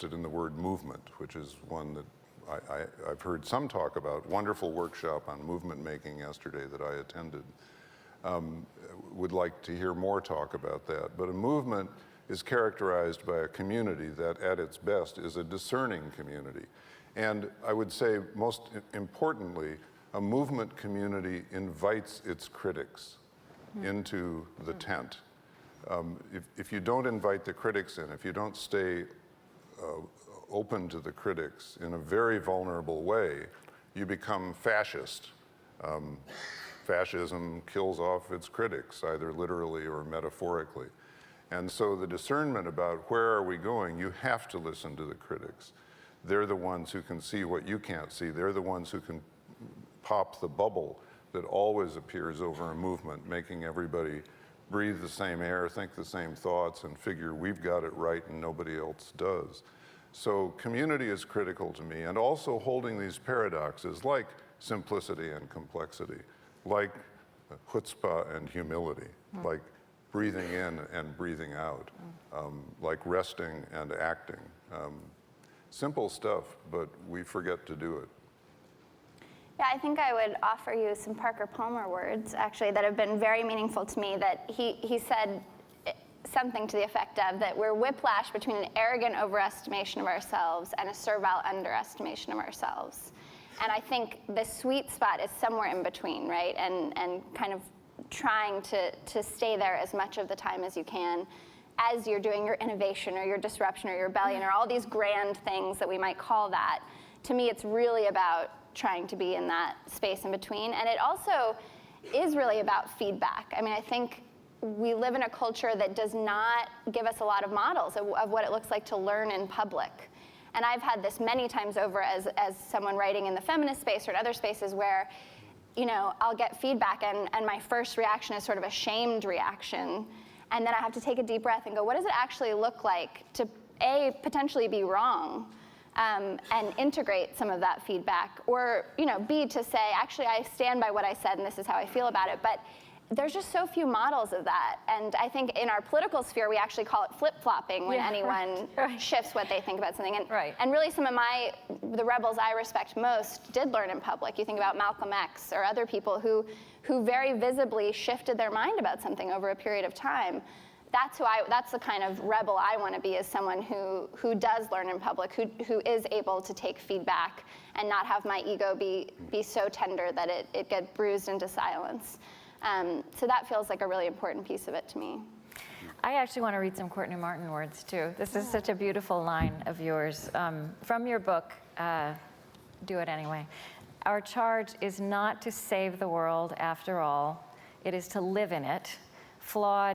interested in the word movement, which is one that I've heard some talk about. Wonderful workshop on movement making yesterday that I attended. Would like to hear more talk about that. But a movement is characterized by a community that at its best is a discerning community. And I would say most importantly, a movement community invites its critics into the tent. If you don't invite the critics in, if you don't stay open to the critics in a very vulnerable way, you become fascist. Fascism kills off its critics, either literally or metaphorically. And so the discernment about where are we going, you have to listen to the critics. They're the ones who can see what you can't see. They're the ones who can pop the bubble that always appears over a movement, making everybody breathe the same air, think the same thoughts, and figure we've got it right and nobody else does. So community is critical to me, and also holding these paradoxes like simplicity and complexity, like chutzpah and humility, like breathing in and breathing out, like resting and acting. Simple stuff, but we forget to do it. Yeah, I think I would offer you some Parker Palmer words, actually, that have been very meaningful to me, that he said something to the effect of that we're whiplash between an arrogant overestimation of ourselves and a servile underestimation of ourselves. And I think the sweet spot is somewhere in between, right? And kind of trying to stay there as much of the time as you can as you're doing your innovation or your disruption or your rebellion or all these grand things that we might call that. To me, it's really about trying to be in that space in between. And it also is really about feedback. I mean, I think we live in a culture that does not give us a lot of models of what it looks like to learn in public. And I've had this many times over as someone writing in the feminist space or in other spaces where, you know, I'll get feedback and my first reaction is sort of a shamed reaction. And then I have to take a deep breath and go, what does it actually look like to, A, potentially be wrong, and integrate some of that feedback, or, you know, B, to say, actually, I stand by what I said and this is how I feel about it. But there's just so few models of that. And I think in our political sphere, we actually call it flip-flopping when anyone shifts what they think about something. And, and really some of the rebels I respect most did learn in public. You think about Malcolm X or other people who very visibly shifted their mind about something over a period of time. That's the kind of rebel I want to be, is someone who does learn in public, who is able to take feedback and not have my ego be so tender that it gets bruised into silence. So that feels like a really important piece of it to me. I actually want to read some Courtney Martin words too. This is such a beautiful line of yours from your book, Do It Anyway. Our charge is not to save the world after all. It is to live in it, flawed